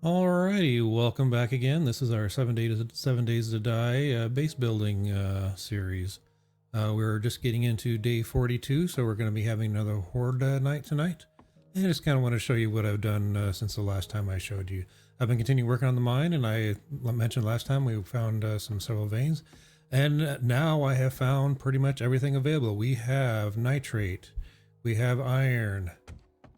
Alrighty, welcome back again. This is our 7 days to die base building series. We're just getting into day 42, so we're going to be having another Horde night tonight. And I just kind of want to show you what I've done since the last time I showed you. I've been continuing working on the mine, and I mentioned last time we found several veins. And now I have found pretty much everything available. We have nitrate, we have iron,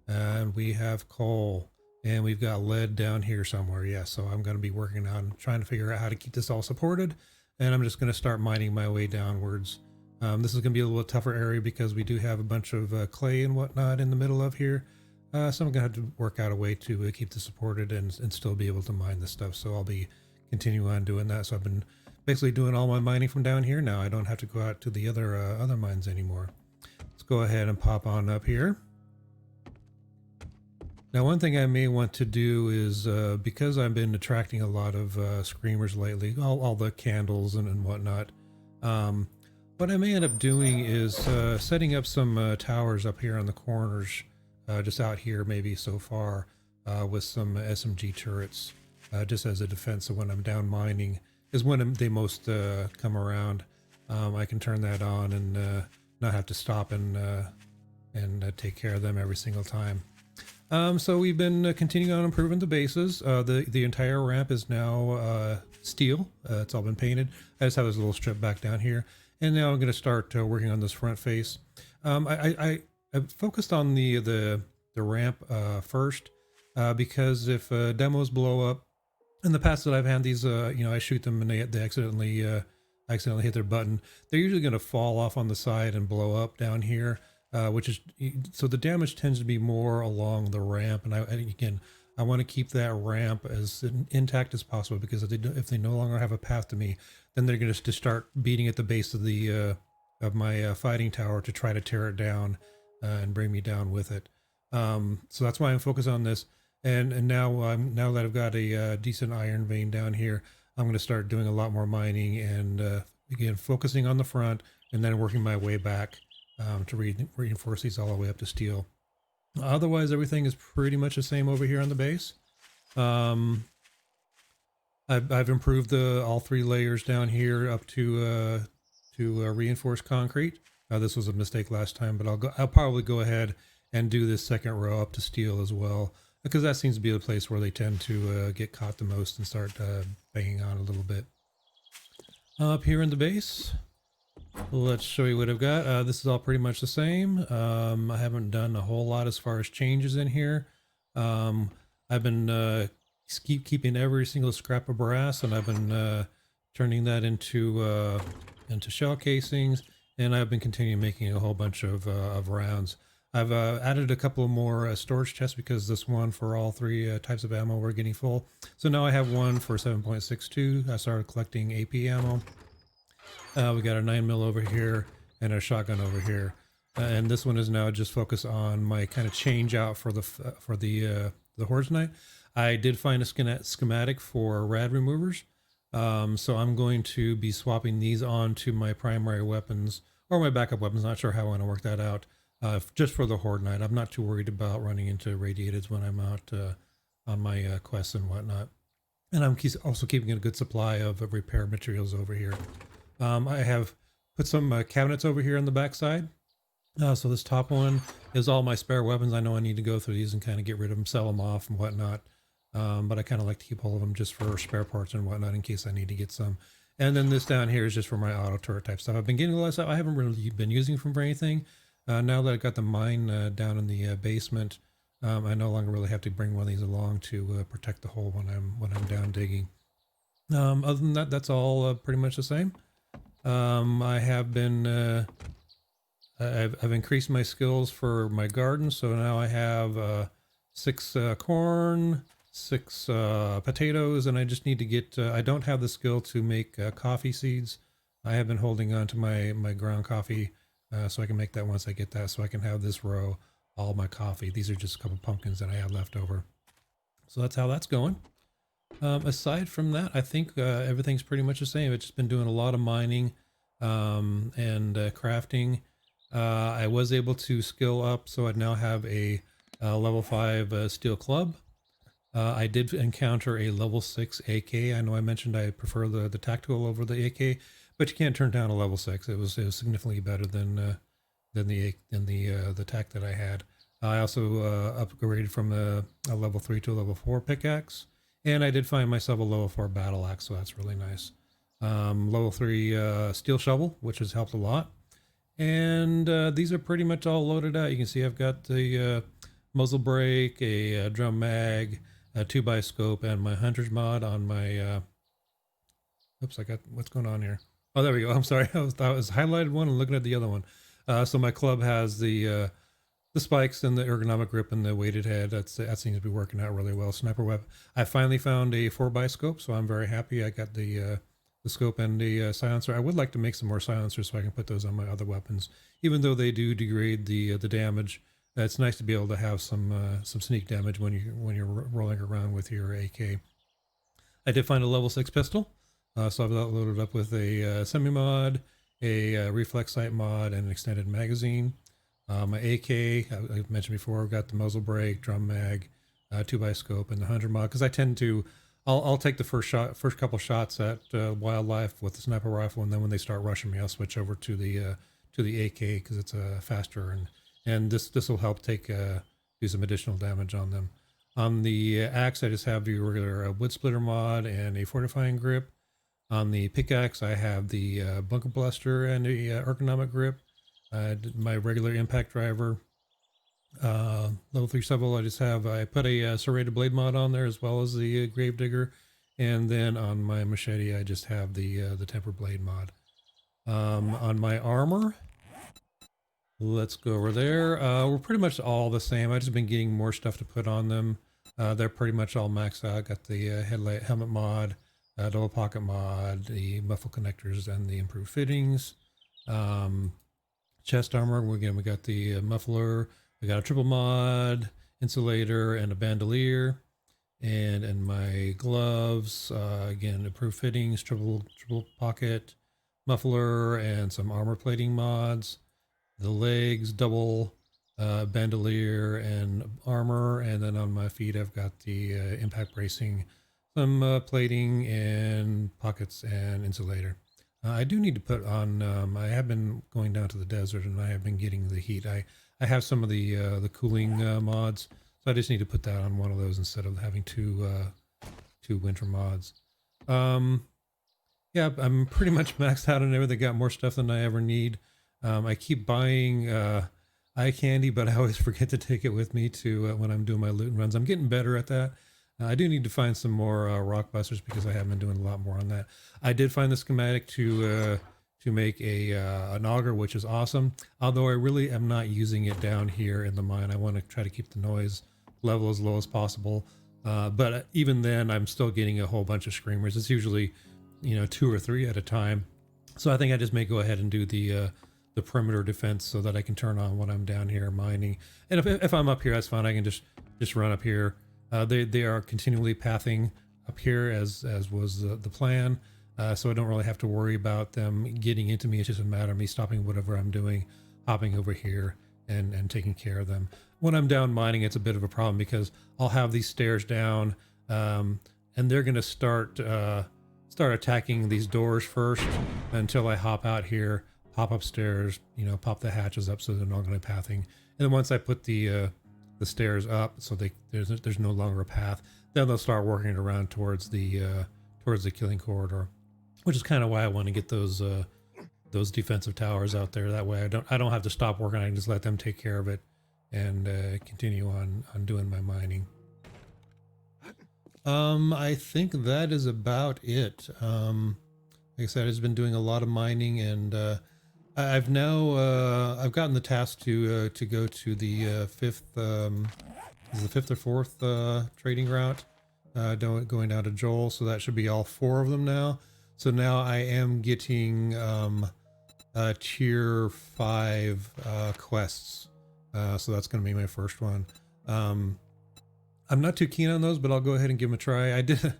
and we have coal. And we've got lead down here somewhere. Yeah, so I'm going to be working on trying to figure out how to keep this all supported. And I'm just going to start mining my way downwards. This is going to be a little tougher area because we do have a bunch of clay and whatnot in the middle of here. So I'm going to have to work out a way to keep this supported and still be able to mine this stuff. So I'll be continuing on doing that. So I've been basically doing all my mining from down here. Now I don't have to go out to the other mines anymore. Let's go ahead and pop on up here. Now, one thing I may want to do is, because I've been attracting a lot of screamers lately, all the candles and whatnot, what I may end up doing is setting up some towers up here on the corners, just out here maybe so far, with some SMG turrets, just as a defense. So when I'm down mining is when they most come around. I can turn that on and not have to stop and take care of them every single time. So we've been continuing on improving the bases. The entire ramp is now steel. It's all been painted. I just have this little strip back down here, and now I'm going to start working on this front face. I focused on the ramp first because if demos blow up, in the past that I've had these, I shoot them and they accidentally hit their button. They're usually going to fall off on the side and blow up down here. Which is, so the damage tends to be more along the ramp, and I want to keep that ramp as intact as possible, because if they no longer have a path to me, then they're going to start beating at the base of the of my fighting tower to try to tear it down and bring me down with it. So that's why I'm focused on this, and now that I've got a decent iron vein down here, I'm going to start doing a lot more mining and again focusing on the front, and then working my way back. To reinforce these all the way up to steel. Otherwise, everything is pretty much the same over here on the base. I've improved all three layers down here up to reinforced concrete. This was a mistake last time, but I'll probably go ahead and do this second row up to steel as well, because that seems to be the place where they tend to get caught the most and start banging on a little bit. Up here in the base, let's show you what I've got. This is all pretty much the same. I haven't done a whole lot as far as changes in here. I've been keeping every single scrap of brass, and I've been turning that into shell casings, and I've been continuing making a whole bunch of rounds. I've added a couple more storage chests because this one for all three types of ammo we're getting full. So now I have one for 7.62. I started collecting AP ammo. We got a 9mm over here and a shotgun over here, and this one is now just focused on my kind of change out for the Horde Knight. I did find a schematic for rad removers, so I'm going to be swapping these on to my primary weapons or my backup weapons. Not sure how I want to work that out. Just for the Horde Knight, I'm not too worried about running into radiateds when I'm out on my quests and whatnot. And I'm also keeping a good supply of repair materials over here. I have put some cabinets over here on the back side. So this top one is all my spare weapons. I know I need to go through these and kind of get rid of them, sell them off and whatnot. But I kind of like to keep all of them just for spare parts and whatnot in case I need to get some. And then this down here is just for my auto turret type stuff. I've been getting a lot of stuff. I haven't really been using them for anything. Now that I've got the mine down in the basement, I no longer really have to bring one of these along to protect the hole when I'm down digging. Other than that, that's all pretty much the same. I have been, I've increased my skills for my garden. So now I have 6 corn, 6 potatoes, and I just need to get, I don't have the skill to make coffee seeds. I have been holding on to my ground coffee so I can make that once I get that, so I can have this row all my coffee. These are just a couple pumpkins that I had left over. So that's how that's going. Aside from that, I think everything's pretty much the same. I've just been doing a lot of mining and crafting. I was able to skill up, so I now have a level 5 steel club. I did encounter a level 6 AK. I know I mentioned I prefer the tactical over the AK, but you can't turn down a level 6. It was significantly better than the tac that I had. I also upgraded from a level 3 to a level 4 pickaxe, and I did find myself a level 4 battle axe, so that's really nice. Level 3 steel shovel, which has helped a lot. And these are pretty much all loaded out. You can see I've got the muzzle brake, a drum mag, a 2x scope, and my hunter's mod on my. Oops, I got what's going on here. Oh, there we go. I'm sorry. I was highlighted one and looking at the other one. So my club has the spikes and the ergonomic grip and the weighted head. That seems to be working out really well. Sniper weapon. I finally found a 4x scope, so I'm very happy. I got the scope and the silencer. I would like to make some more silencers so I can put those on my other weapons, even though they do degrade the damage. It's nice to be able to have some sneak damage when you're rolling around with your AK. I did find a level 6 pistol, so I've loaded up with a semi mod, a reflex sight mod, and an extended magazine. My AK, I mentioned before, I've got the muzzle brake, drum mag, 2x scope, and the 100 mod, because I tend to, I'll take the first couple shots at wildlife with the sniper rifle, and then when they start rushing me, I'll switch over to the AK because it's faster, and this will help do some additional damage on them. On the axe, I just have the regular wood splitter mod and a fortifying grip. On the pickaxe, I have the bunker blaster and a ergonomic grip. My regular impact driver. Level 3 shovel, I put a serrated blade mod on there as well as the grave digger. And then on my machete, I just have the tempered blade mod. On my armor, let's go over there. We're pretty much all the same. I've just been getting more stuff to put on them. They're pretty much all maxed out. Got the helmet mod, double pocket mod, the muffle connectors, and the improved fittings. Chest armor, we got the muffler. We got a triple mod, insulator, and a bandolier. And my gloves, again, improved fittings, triple pocket, muffler, and some armor plating mods. The legs, double bandolier and armor. And then on my feet, I've got the impact bracing, some plating, and pockets and insulator. I do need to put on, I have been going down to the desert and I have been getting the heat. I have some of the cooling mods, so I just need to put that on one of those instead of having two winter mods. Yeah, I'm pretty much maxed out on everything. Got more stuff than I ever need. I keep buying eye candy, but I always forget to take it with me to when I'm doing my loot and runs. I'm getting better at that. I do need to find some more rock busters because I have been doing a lot more on that. I did find the schematic to make an auger, which is awesome. Although I really am not using it down here in the mine. I want to try to keep the noise level as low as possible. But even then, I'm still getting a whole bunch of screamers. It's usually, 2 or 3 at a time. So I think I just may go ahead and do the perimeter defense so that I can turn on when I'm down here mining. And if I'm up here, that's fine. I can just run up here. They are continually pathing up here as was the plan, so I don't really have to worry about them getting into me. It's just a matter of me stopping whatever I'm doing, hopping over here, and taking care of them. When I'm down mining, it's a bit of a problem because I'll have these stairs down, and they're going to start attacking these doors first until I hop out here, hop upstairs, pop the hatches up so they're not going to be pathing. And then once I put the stairs up so there's no longer a path, then they'll start working around towards the killing corridor, which is kind of why I want to get those defensive towers out there. That way I don't have to stop working. I can just let them take care of it and continue on doing my mining. I think that is about it. Like I said, I've been doing a lot of mining, and I've gotten the task to go to the fifth or fourth trading route, going down to Joel. So that should be all 4 of them now. So now I am getting tier 5 quests. So that's going to be my first one. I'm not too keen on those, but I'll go ahead and give them a try. I did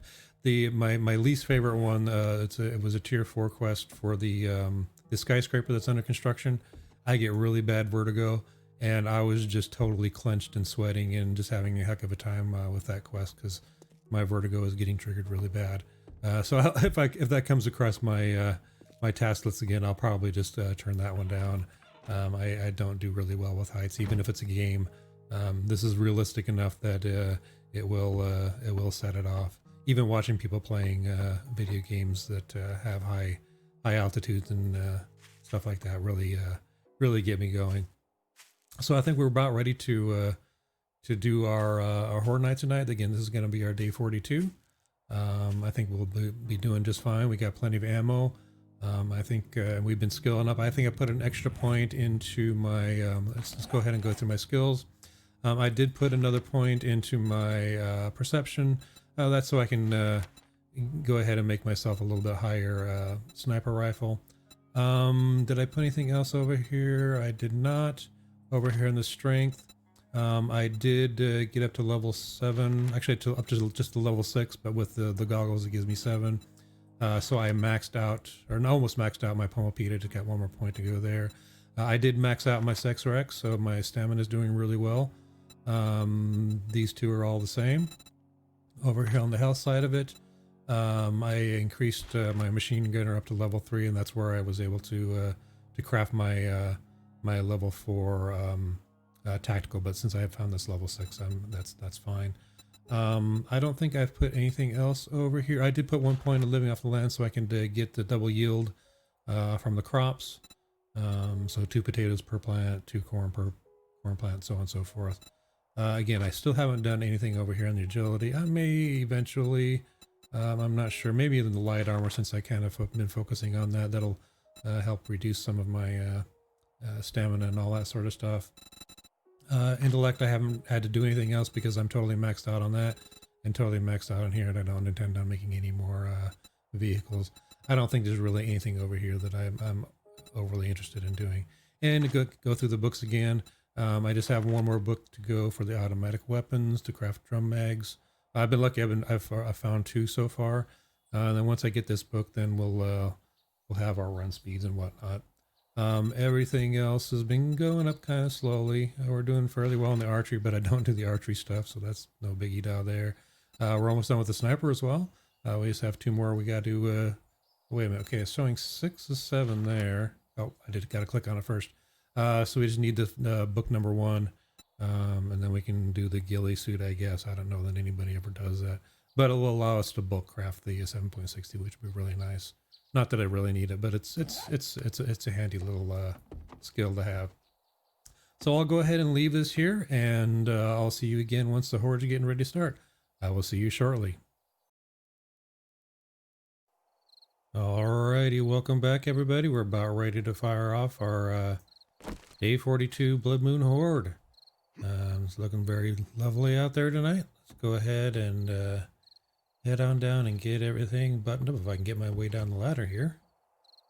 my least favorite one. It was a tier 4 quest for the skyscraper that's under construction. I get really bad vertigo, and I was just totally clenched and sweating and just having a heck of a time with that quest because my vertigo is getting triggered really bad. So if that comes across my my task list again, I'll probably just turn that one down. I don't do really well with heights, even if it's a game. This is realistic enough that it will set it off. Even watching people playing video games that have high altitudes and stuff like that really get me going. So I think we're about ready to do our Horde night tonight. Again, this is going to be our day 42. I think we'll be doing just fine. We got plenty of ammo. I think we've been skilling up. I think I put an extra point into my, let's go ahead and go through my skills. I did put another point into my perception. That's so I can go ahead and make myself a little bit higher sniper rifle. Did I put anything else over here? I did not. Over here in the strength, I did get up to level 7. Actually, up to just the level 6, but with the goggles, it gives me 7. So I maxed out, or almost maxed out my Pomopita to get one more point to go there. I did max out my Sex Rex, so my stamina is doing really well. These two are all the same. Over here on the health side of it, I increased my machine gunner up to level 3, and that's where I was able to craft my my level 4 tactical. But since I have found this level 6, that's fine. I don't think I've put anything else over here. I did put 1 point of living off the land so I can get the double yield from the crops. So 2 potatoes per plant, 2 corn per corn plant, so on and so forth. Again, I still haven't done anything over here on the agility. I may eventually, I'm not sure, maybe in the light armor, since I kind of been focusing on that. That'll help reduce some of my stamina and all that sort of stuff. Intellect, I haven't had to do anything else because I'm totally maxed out on that and totally maxed out on here, and I don't intend on making any more vehicles. I don't think there's really anything over here that I'm overly interested in doing. And to go through the books again, I just have one more book to go for the automatic weapons to craft drum mags. I've been lucky. I've found 2 so far. And then once I get this book, then we'll have our run speeds and whatnot. Everything else has been going up kind of slowly. We're doing fairly well in the archery, but I don't do the archery stuff, so that's no biggie down there. We're almost done with the sniper as well. We just have 2 more we got to. Wait a minute. Okay, it's showing 6 or 7 there. Oh, I got to click on it first. So we just need the book number 1, and then we can do the ghillie suit, I guess. I don't know that anybody ever does that, but it will allow us to bulk craft the 7.60, which would be really nice. Not that I really need it, but it's a handy little skill to have. So I'll go ahead and leave this here, and I'll see you again once the hordes are getting ready to start. I will see you shortly. Alrighty, welcome back everybody. We're about ready to fire off our Day 42 Blood Moon Horde. It's looking very lovely out there tonight. Let's go ahead and head on down and get everything buttoned up. If I can get my way down the ladder here.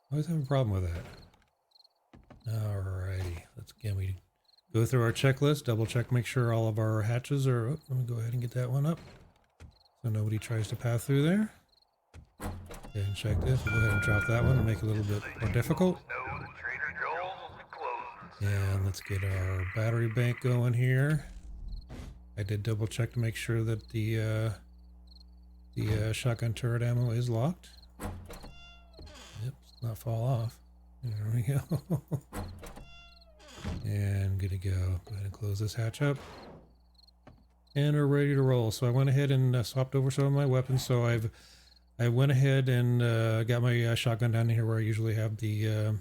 I always have a problem with that. Alrighty, we go through our checklist, double check, make sure all of our hatches are up. Let me go ahead and get that one up so nobody tries to pass through there. Go ahead and check this. We'll go ahead and drop that one and make it a little bit more difficult. And let's get our battery bank going here. I did double check to make sure that the shotgun turret ammo is locked. Yep, let's not fall off. There we go. And good to go. Go ahead and close this hatch up. And we're ready to roll. So I went ahead and swapped over some of my weapons. So I went ahead and got my shotgun down here where I usually have the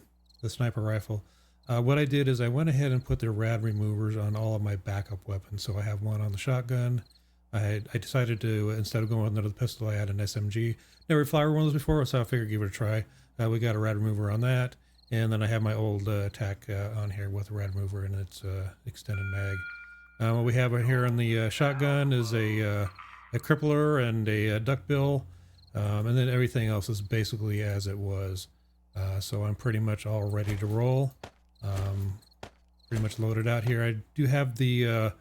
sniper rifle. What I did is I went ahead and put the rad removers on all of my backup weapons. So I have one on the shotgun. I decided to, instead of going with another pistol, I had an SMG. Never fired one of those before, so I figured give it a try. We got a rad remover on that. And then I have my old attack on here with a rad remover and its extended mag. What we have right here on the shotgun is a crippler and a duckbill. And then everything else is basically as it was. So I'm pretty much all ready to roll. Pretty much loaded out here. I do have the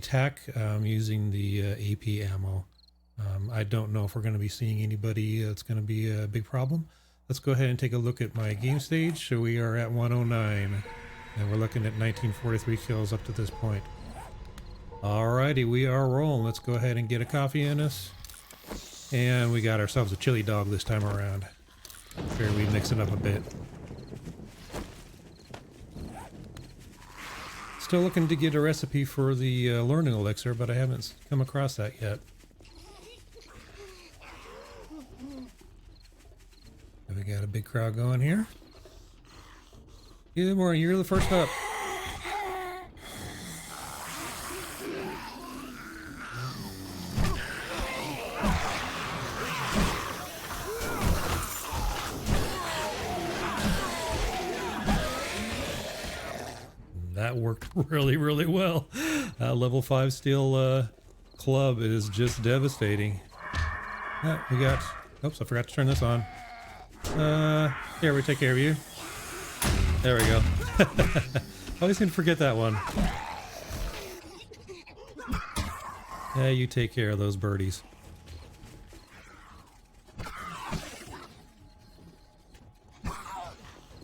tack using the AP ammo. I don't know if we're going to be seeing anybody that's going to be a big problem. Let's go ahead and take a look at my game stage. So we are at 109. And we're looking at 1943 kills up to this point. Alrighty, we are rolling. Let's go ahead and get a coffee in us. And we got ourselves a chili dog this time around. Here we mix it up a bit. Still looking to get a recipe for the learning elixir, but I haven't come across that yet. We got a big crowd going here. Good morning, you're the first up. That worked really well. Level 5 steel club is just devastating. We got... Oops, I forgot to turn this on. Here, we take care of you. There we go. Always seem to forget that one. Yeah, you take care of those birdies.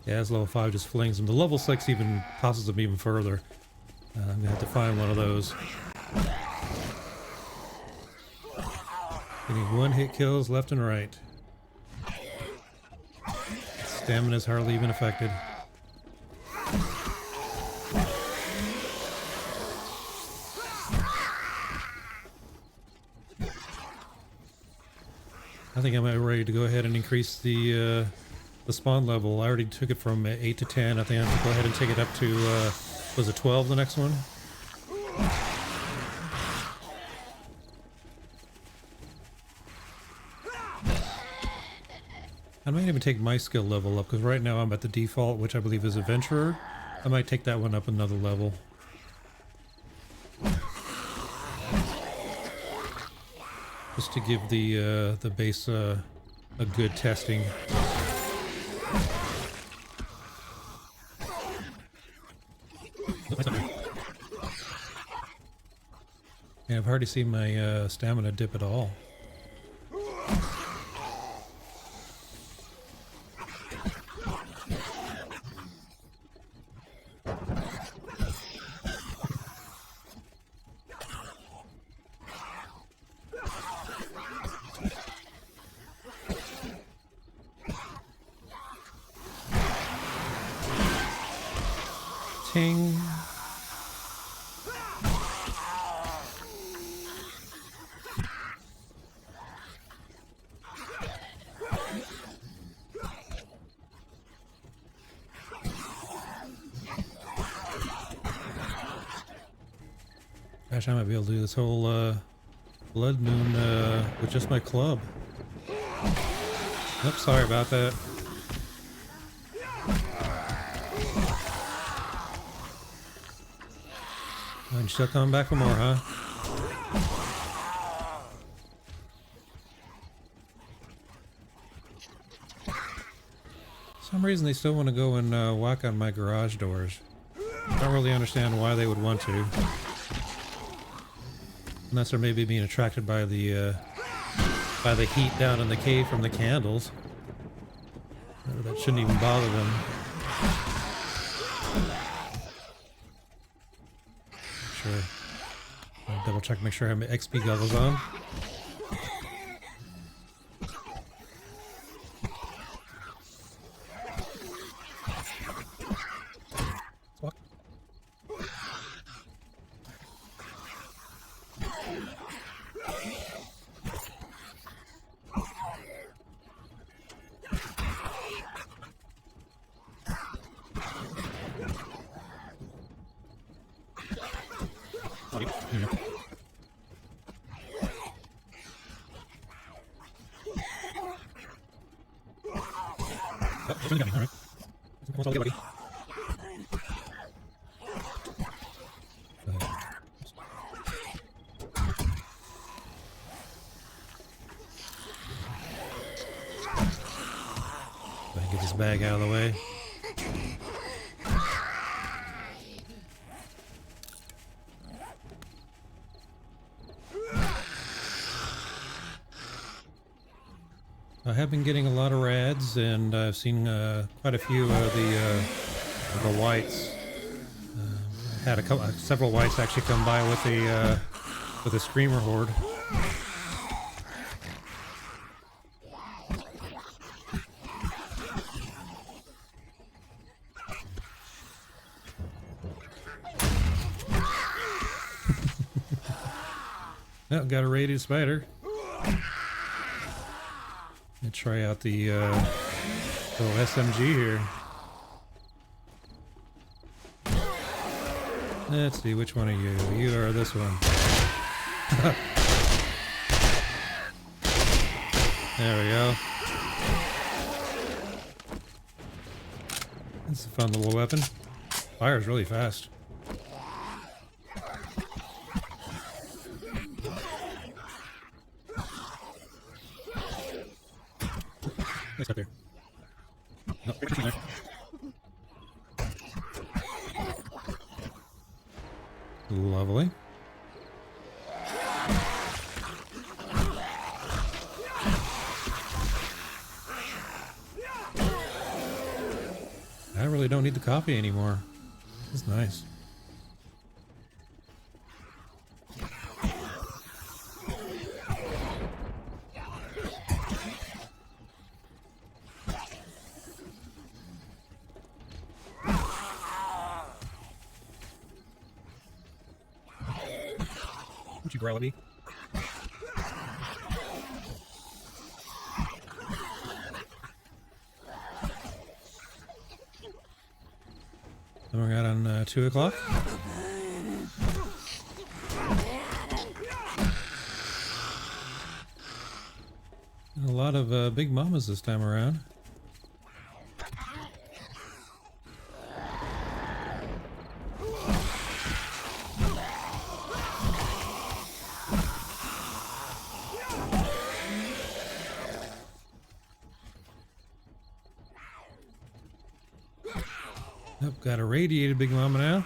Yeah, this level 5 just flings them. The level 6 even tosses them even further. I'm gonna have to find one of those. Getting one-hit kills left and right. Stamina's hardly even affected. I think I'm ready to go ahead and increase the spawn level. I already took it from 8 to 10. I think I'm gonna go ahead and take it up to was it 12 the next one? I might even take my skill level up, because right now I'm at the default, which I believe is Adventurer. I might take that one up another level. Just to give the base a good testing. And I've hardly seen my stamina dip at all. Ting. Gosh, I might be able to do this whole blood moon with just my club. Oops, sorry about that. I'm still coming back for more, huh? For some reason they still want to go and whack on my garage doors. I don't really understand why they would want to. Unless they're maybe being attracted by the heat down in the cave from the candles. That shouldn't even bother them. Sure. I'll double check, make sure I have my XP goggles on. Get this bag out of the way. I have been getting a lot of rads, and I've seen quite a few of the whites. had several whites actually come by with a screamer horde. Oh, got a raided spider. Let's try out the little SMG here. Let's see, which one are you? You are this one. There we go. That's a fun little weapon. Fires really fast. Nice up there. Nope, there's nothing there. Lovely. I really don't need the coffee anymore. It's nice. Would you growl at me? Then we're out on 2 o'clock. A lot of big mamas this time around. Nope, got a radiated big mama now.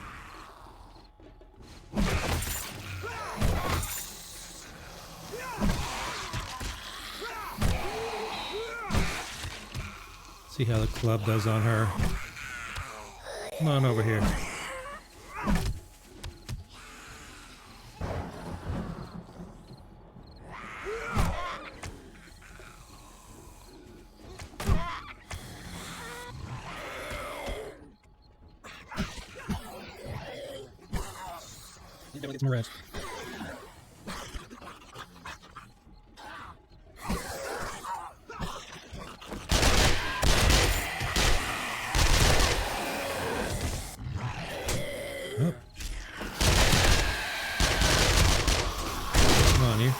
See how the club does on her. Come on over here. Get some rest. Oh. Come on, you.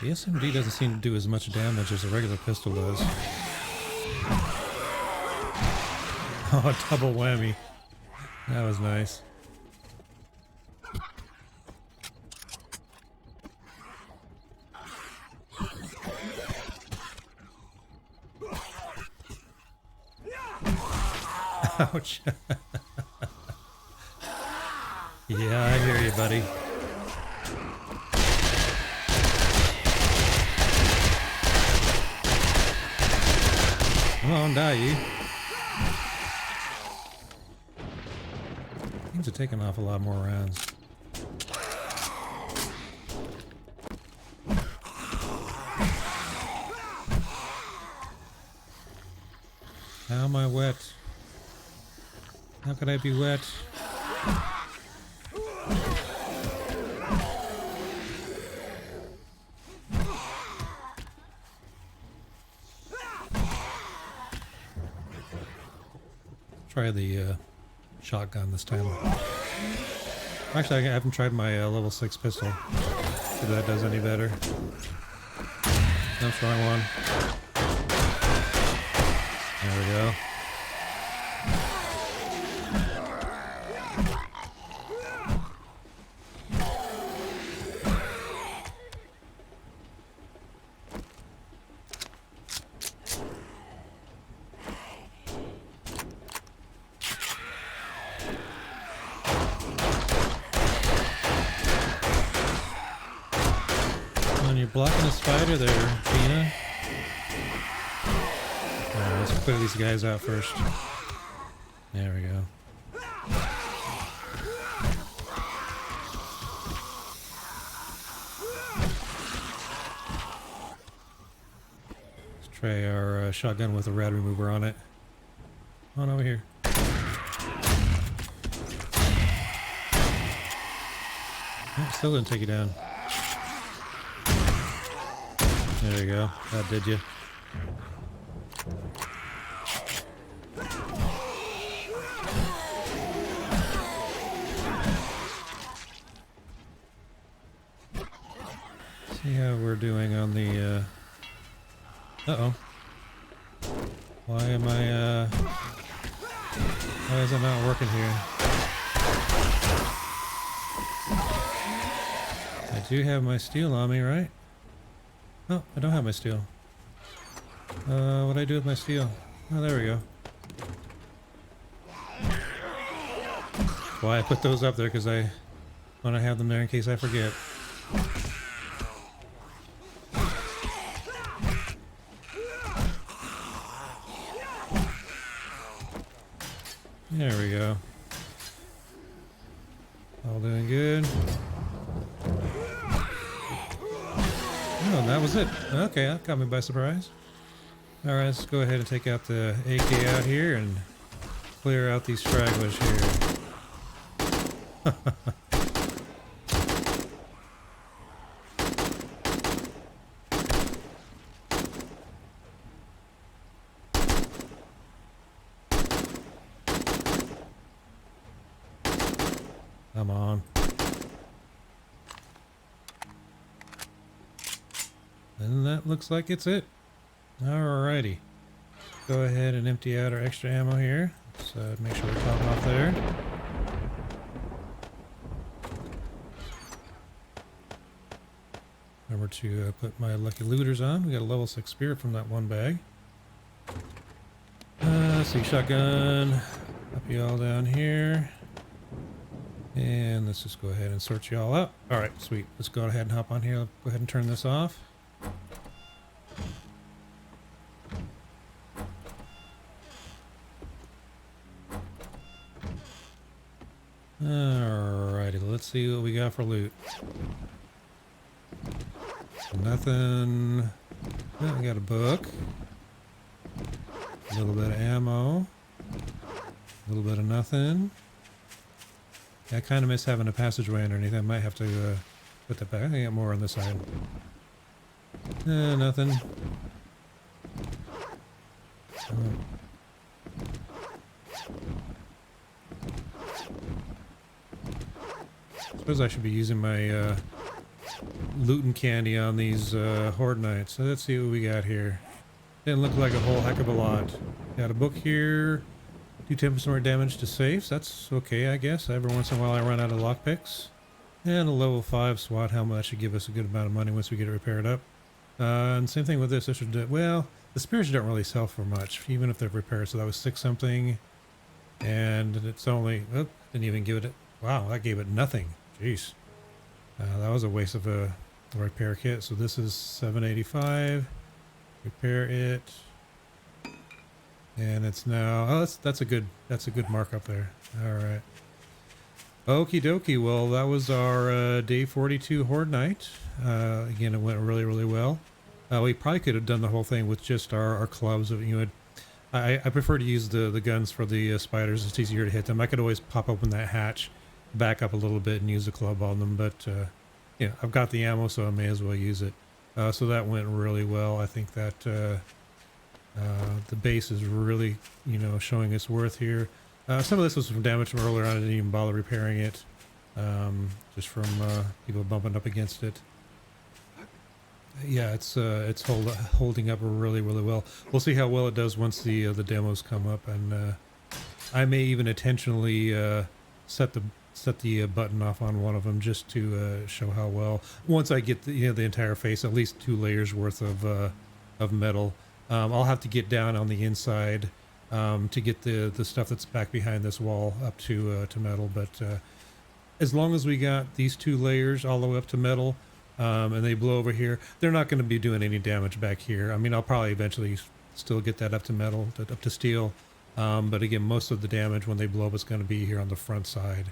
The SMG doesn't seem to do as much damage as a regular pistol does. Oh, double whammy. That was nice. Ouch. Yeah, I hear you, buddy. Come on, die, you. Things are taking off a lot more rounds. How am I wet? How could I be wet? Try the shotgun this time. Actually, I haven't tried my level 6 pistol. See if that does any better. That's wrong one. There we go. blocking the spider there, Tina. Alright, let's clear these guys out first. There we go. Let's try our shotgun with a rad remover on it. On over here. Oh, still didn't take you down. There you go. That did you. See how we're doing on the uh-oh. Why am I why is it not working here? I do have my steel on me, right? Oh, I don't have my steel. What do I do with my steel? Oh, there we go. Why I put those up there, because I want to have them there in case I forget. There we go. All doing good. Oh, that was it. Okay, that caught me by surprise. Alright, let's go ahead and take out the AK out here and clear out these stragglers here. Come on. And that looks like it's it. Alrighty. Go ahead and empty out our extra ammo here. So make sure we top off there. Remember to put my lucky looters on. We got a level 6 spirit from that one bag. Let's see, shotgun. Up you all down here. And let's just go ahead and sort you all out. Alright, sweet. Let's go ahead and hop on here. Go ahead and turn this off. Alrighty, let's see what we got for loot. Nothing. Oh, we got a book. A little bit of ammo. A little bit of nothing. I kind of miss having a passageway underneath. I might have to put that back. I got more on this side. Nothing. Suppose I should be using my loot and candy on these Horde nights. So let's see what we got here. Didn't look like a whole heck of a lot. Got a book here. Do 10% more damage to safes. That's okay, I guess. Every once in a while I run out of lockpicks. And a level 5 SWAT helmet. That should give us a good amount of money once we get it repaired up. And same thing with this. This should do, well, the spears don't really sell for much, even if they're repaired. So that was 6 something. And it's only, oh, didn't even give it, wow, that gave it nothing. Jeez. That was a waste of a repair kit. So this is 785. Repair it. And it's now, oh, that's a good markup there. All right. Okie dokie. Well, that was our day 42 Horde night. Again, it went really, really well. We probably could have done the whole thing with just our clubs. You know, I prefer to use the guns for the spiders. It's easier to hit them. I could always pop open that hatch, back up a little bit, and use the club on them. But yeah, I've got the ammo, so I may as well use it. So that went really well. I think that the base is really, you know, showing its worth here. Some of this was from damage from earlier on. I didn't even bother repairing it, just from people bumping up against it. Yeah, it's holding up really, really well. We'll see how well it does once the demos come up, and I may even intentionally set the button off on one of them just to show how well. Once I get the entire face, at least 2 layers worth of metal. I'll have to get down on the inside to get the stuff that's back behind this wall up to metal. But as long as we got these 2 layers all the way up to metal, and they blow over here, they're not going to be doing any damage back here. I mean, I'll probably eventually still get that up to metal, up to steel. But again, most of the damage when they blow up is going to be here on the front side.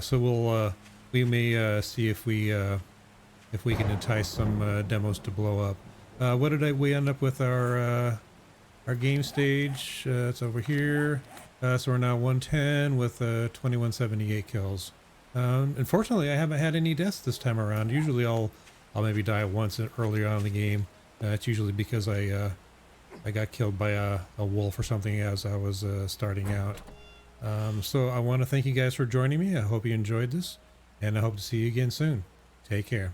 So we may see if we can entice some demos to blow up. What did we end up with our game stage? It's over here. So we're now 110 with 2178 kills. Unfortunately, I haven't had any deaths this time around. Usually I'll maybe die once earlier on in the game. It's usually because I got killed by a wolf or something as I was starting out. So I want to thank you guys for joining me. I hope you enjoyed this, and I hope to see you again soon. Take care.